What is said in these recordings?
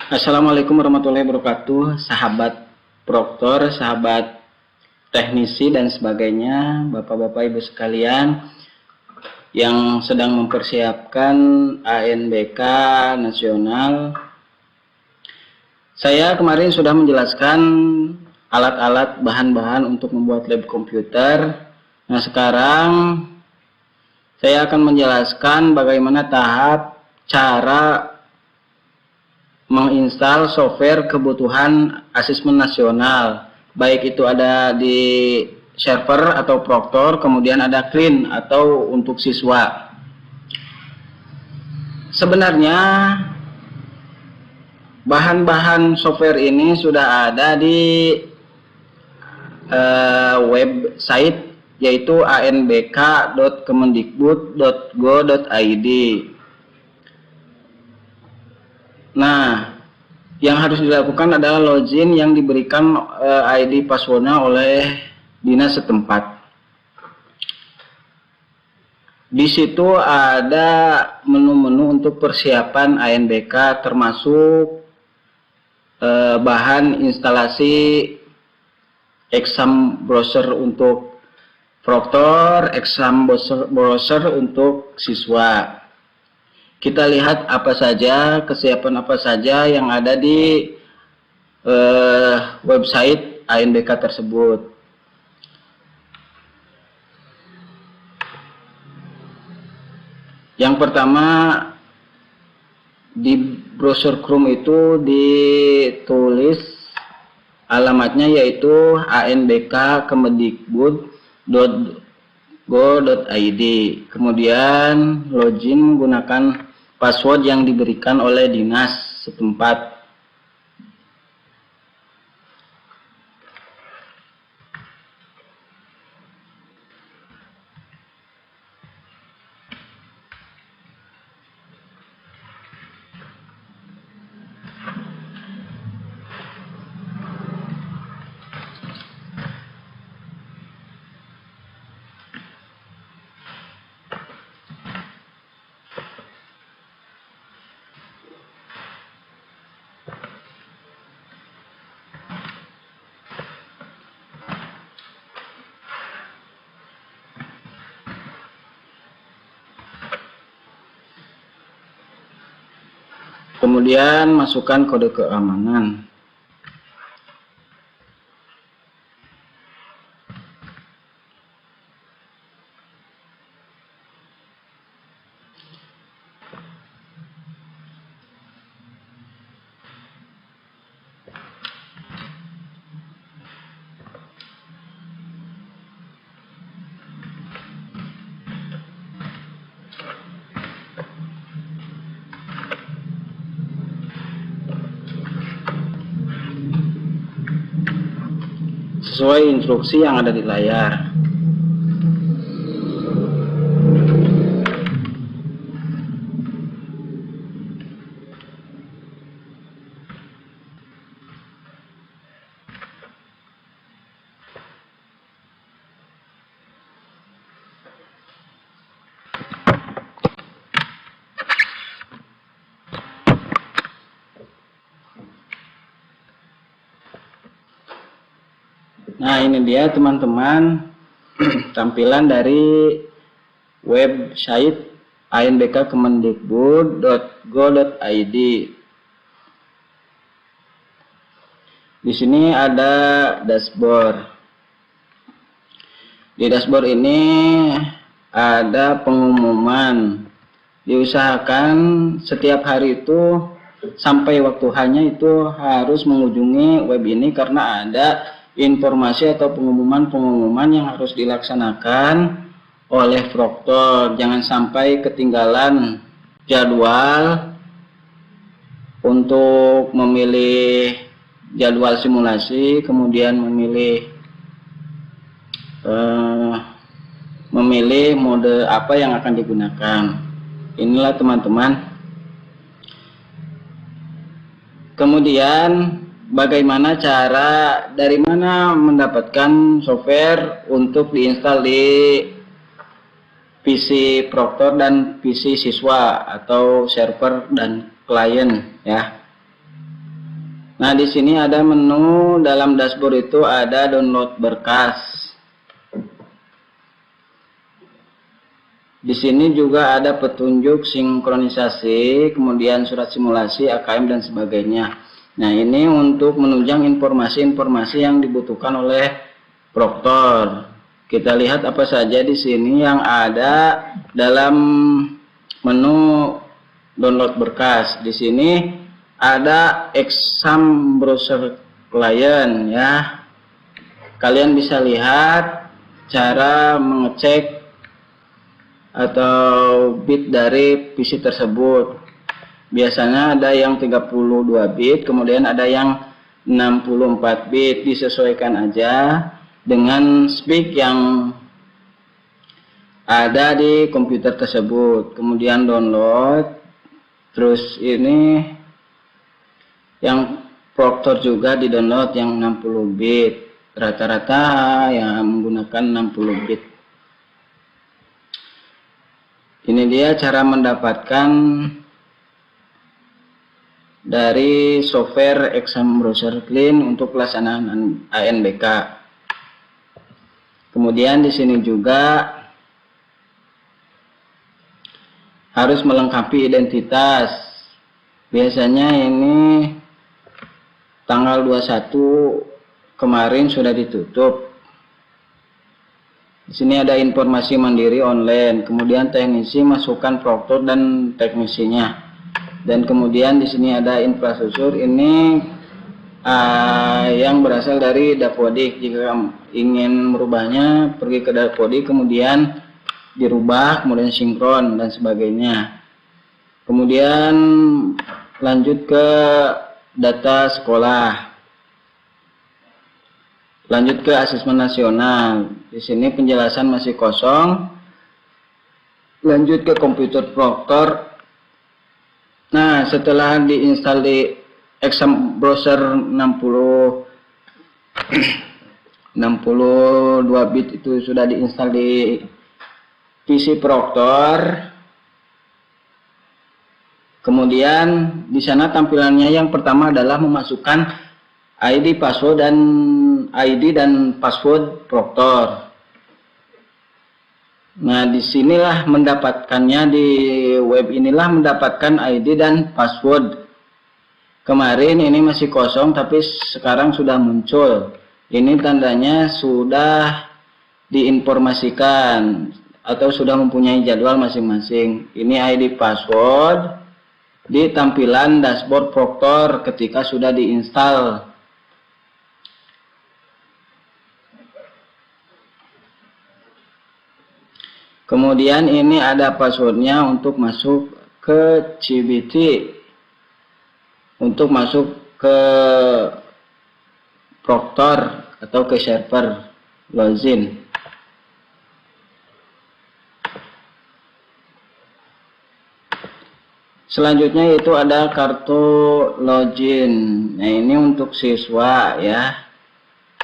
Assalamualaikum warahmatullahi wabarakatuh, sahabat proktor, sahabat teknisi dan sebagainya, bapak-bapak ibu sekalian yang sedang mempersiapkan ANBK nasional. Saya kemarin sudah menjelaskan alat-alat bahan-bahan untuk membuat lab komputer. Nah, sekarang saya akan menjelaskan bagaimana tahap cara menginstal software kebutuhan asesmen nasional, baik itu ada di server atau proktor, kemudian ada clean atau untuk siswa. Sebenarnya bahan-bahan software ini sudah ada di website, yaitu anbk.kemendikbud.go.id. Nah, yang harus dilakukan adalah login yang diberikan ID passwordnya oleh dinas setempat. Di situ ada menu-menu untuk persiapan ANBK, termasuk bahan instalasi exam browser untuk proktor, exam browser untuk siswa. Kita lihat apa saja, kesiapan apa saja yang ada di website ANBK tersebut. Yang pertama, di browser Chrome itu ditulis alamatnya, yaitu anbk.kemendikbud.go.id. Kemudian login menggunakan password yang diberikan oleh dinas setempat. Kemudian masukkan kode keamanan. Sesuai instruksi yang ada di layar. Nah, ini dia teman-teman tampilan dari website anbk.kemendikbud.go.id. Di sini ada dashboard. Di dashboard ini ada pengumuman. Diusahakan setiap hari itu sampai waktu hanya itu harus mengunjungi web ini, karena ada informasi atau pengumuman-pengumuman yang harus dilaksanakan oleh proktor. Jangan sampai ketinggalan jadwal untuk memilih jadwal simulasi, kemudian memilih mode apa yang akan digunakan. Inilah teman-teman. Kemudian bagaimana cara, dari mana mendapatkan software untuk diinstal di PC proktor dan PC siswa atau server dan klien, ya. Nah, di sini ada menu dalam dashboard itu ada download berkas. Di sini juga ada petunjuk sinkronisasi, kemudian surat simulasi, AKM dan sebagainya. Nah, ini untuk menunjang informasi-informasi yang dibutuhkan oleh proktor. Kita lihat apa saja di sini yang ada dalam menu download berkas. Di sini ada exam browser client ya. Kalian bisa lihat cara mengecek atau bit dari PC tersebut. Biasanya ada yang 32 bit, kemudian ada yang 64 bit. Disesuaikan aja dengan spek yang ada di komputer tersebut. Kemudian download. Terus ini yang proktor juga di download yang 60 bit. Rata-rata yang menggunakan 60 bit. Ini dia cara mendapatkan dari software Exam Browser Client untuk pelaksanaan ANBK. Kemudian di sini juga harus melengkapi identitas. Biasanya ini tanggal 21 kemarin sudah ditutup. Di sini ada informasi mandiri online, kemudian teknisi masukkan proktor dan teknisinya. Dan kemudian di sini ada infrastruktur, ini yang berasal dari Dapodik. Jika ingin merubahnya, pergi ke Dapodik, kemudian dirubah, kemudian sinkron dan sebagainya. Kemudian lanjut ke data sekolah. Lanjut ke asesmen nasional. Di sini penjelasan masih kosong. Lanjut ke komputer proktor. Nah, setelah diinstal di Exam Browser 62 bit itu sudah diinstal di PC proktor. Kemudian di sana tampilannya yang pertama adalah memasukkan ID dan password proktor. Nah, disinilah mendapatkannya, di web inilah mendapatkan ID dan password. Kemarin ini masih kosong, tapi sekarang sudah muncul. Ini tandanya sudah diinformasikan atau sudah mempunyai jadwal masing-masing. Ini ID password di tampilan dashboard proktor ketika sudah diinstal. Kemudian ini ada passwordnya untuk masuk ke CBT, untuk masuk ke proktor atau ke server login. Selanjutnya itu ada kartu login. Nah, ini untuk siswa ya.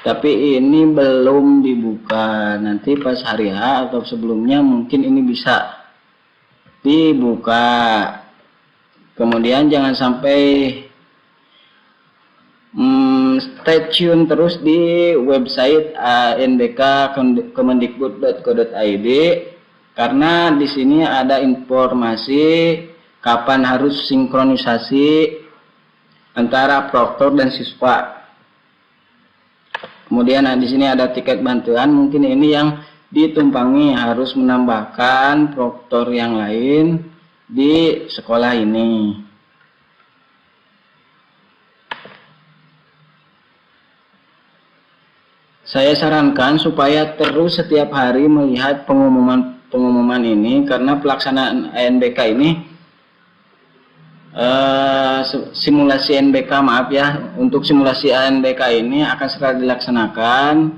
Tapi ini belum dibuka. Nanti pas hari H atau sebelumnya mungkin ini bisa dibuka. Kemudian jangan sampai stay tune terus di website anbk.kemendikbud.go.id, karena di sini ada informasi kapan harus sinkronisasi antara proktor dan siswa. Kemudian di sini ada tiket bantuan, mungkin ini yang ditumpangi harus menambahkan proktor yang lain di sekolah ini. Saya sarankan supaya terus setiap hari melihat pengumuman ini, karena pelaksanaan ANBK ini simulasi NBK, maaf ya, untuk simulasi ANBK ini akan segera dilaksanakan,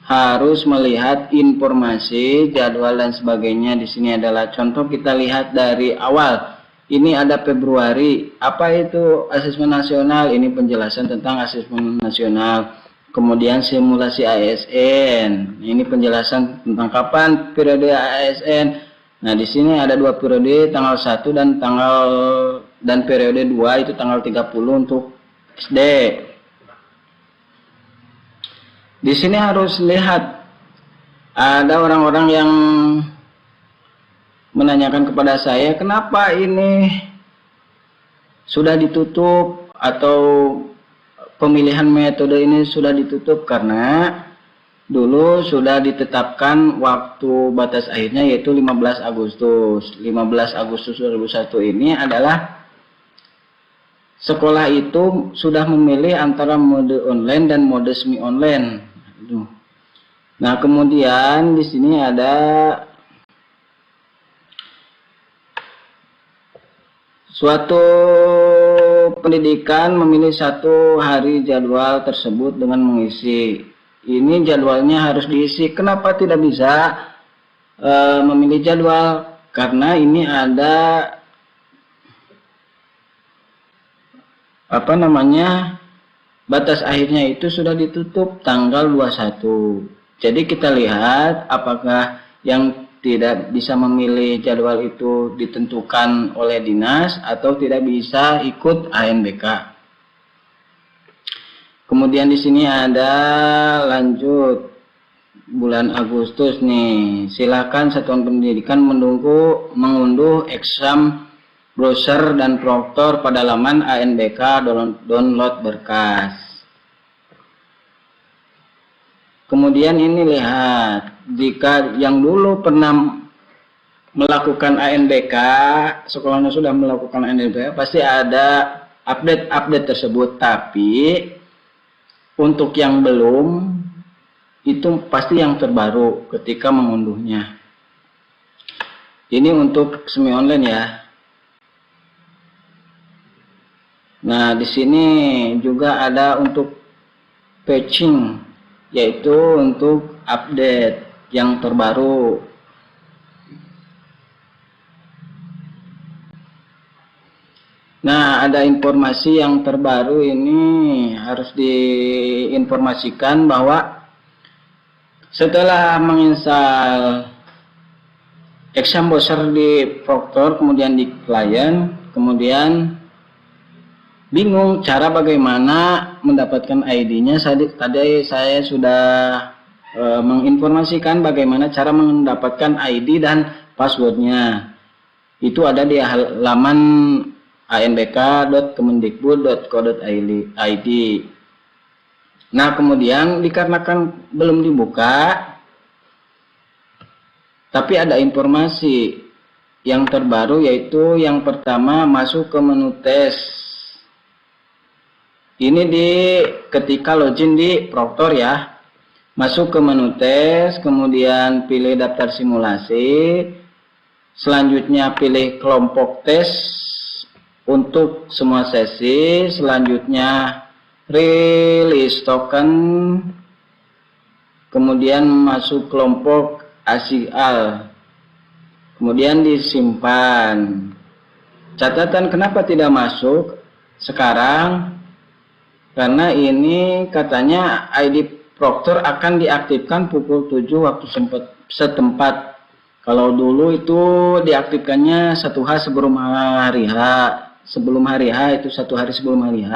harus melihat informasi, jadwal dan sebagainya. Di sini adalah contoh, kita lihat dari awal. Ini ada Februari, apa itu asesmen nasional, ini penjelasan tentang asesmen nasional. Kemudian simulasi ASN, ini penjelasan tentang kapan periode ASN. Nah, di sini ada dua periode, tanggal 1 dan periode 2 itu tanggal 30 untuk SD. Di sini harus lihat, ada orang-orang yang menanyakan kepada saya, kenapa ini sudah ditutup atau pemilihan metode ini sudah ditutup? Karena dulu sudah ditetapkan waktu batas akhirnya yaitu 15 Agustus. 15 Agustus 2001 ini adalah sekolah itu sudah memilih antara mode online dan mode semi online. Nah, kemudian di sini ada suatu pendidikan memilih satu hari jadwal tersebut dengan mengisi. Ini jadwalnya harus diisi. Kenapa tidak bisa memilih jadwal? Karena ini ada batas akhirnya itu sudah ditutup tanggal 21. Jadi kita lihat apakah yang tidak bisa memilih jadwal itu ditentukan oleh dinas atau tidak bisa ikut ANBK. Kemudian di sini ada lanjut bulan Agustus nih. Silakan satuan pendidikan mengunduh exam browser dan proktor pada laman ANBK download berkas. Kemudian ini lihat, jika yang dulu pernah melakukan ANBK, sekolahnya sudah melakukan ANBK, pasti ada update tersebut. Tapi untuk yang belum, itu pasti yang terbaru ketika mengunduhnya. Ini untuk semi online ya. Nah, di sini juga ada untuk patching, yaitu untuk update yang terbaru. Nah, ada informasi yang terbaru ini harus diinformasikan bahwa setelah menginstal exam browser di proktor, kemudian di klien, kemudian bingung cara bagaimana mendapatkan ID-nya. Tadi saya sudah menginformasikan bagaimana cara mendapatkan ID dan passwordnya. Itu ada di halaman anbk.kemendikbud.co.id. Nah, kemudian dikarenakan belum dibuka, tapi ada informasi yang terbaru, yaitu yang pertama masuk ke menu tes. Ini ketika login di proktor ya, masuk ke menu tes, kemudian pilih daftar simulasi, selanjutnya pilih kelompok tes untuk semua sesi, selanjutnya release token, kemudian masuk kelompok ASIAL, kemudian disimpan. Catatan kenapa tidak masuk sekarang? Karena ini katanya ID proktor akan diaktifkan pukul 7 waktu setempat. Kalau dulu itu diaktifkannya 1 hari sebelum hari H. Sebelum hari H itu 1 hari sebelum hari H.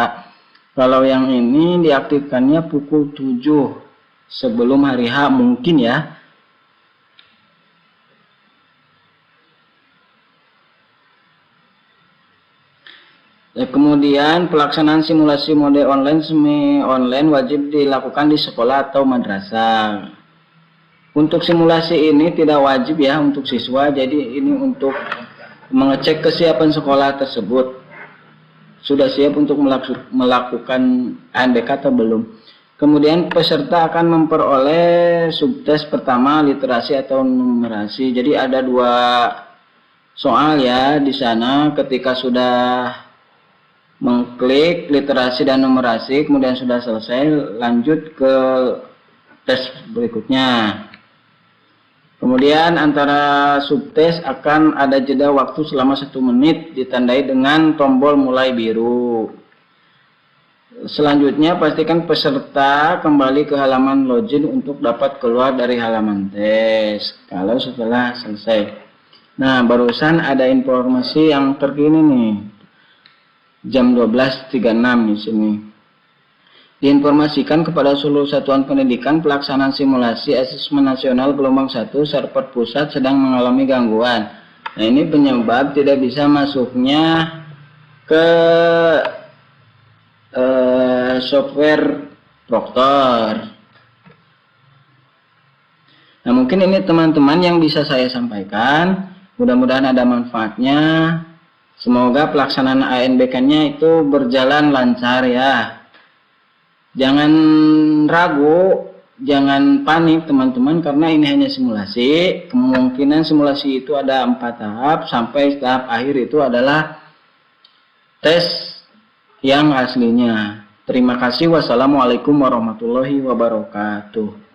Kalau yang ini diaktifkannya pukul 7 sebelum hari H mungkin ya. Kemudian pelaksanaan simulasi mode online semi online wajib dilakukan di sekolah atau madrasah. Untuk simulasi ini tidak wajib ya untuk siswa, jadi ini untuk mengecek kesiapan sekolah tersebut. Sudah siap untuk melakukan ANBK atau belum. Kemudian peserta akan memperoleh subtes pertama literasi atau numerasi. Jadi ada 2 soal ya di sana. Ketika sudah mengklik literasi dan numerasi, kemudian sudah selesai, lanjut ke tes berikutnya. Kemudian antara subtes akan ada jeda waktu selama 1 menit ditandai dengan tombol mulai biru. Selanjutnya pastikan peserta kembali ke halaman login untuk dapat keluar dari halaman tes kalau setelah selesai. Nah, barusan ada informasi yang terkini nih. Jam 12.36 di sini. diinformasikan kepada seluruh satuan pendidikan pelaksanaan simulasi asesmen nasional gelombang 1 server pusat sedang mengalami gangguan. Nah, ini penyebab tidak bisa masuknya ke software Proctor. Nah, mungkin ini teman-teman yang bisa saya sampaikan. Mudah-mudahan ada manfaatnya. Semoga pelaksanaan ANBK-nya itu berjalan lancar ya. Jangan ragu, jangan panik teman-teman, karena ini hanya simulasi. Kemungkinan simulasi itu ada 4 tahap, sampai tahap akhir itu adalah tes yang aslinya. Terima kasih. Wassalamualaikum warahmatullahi wabarakatuh.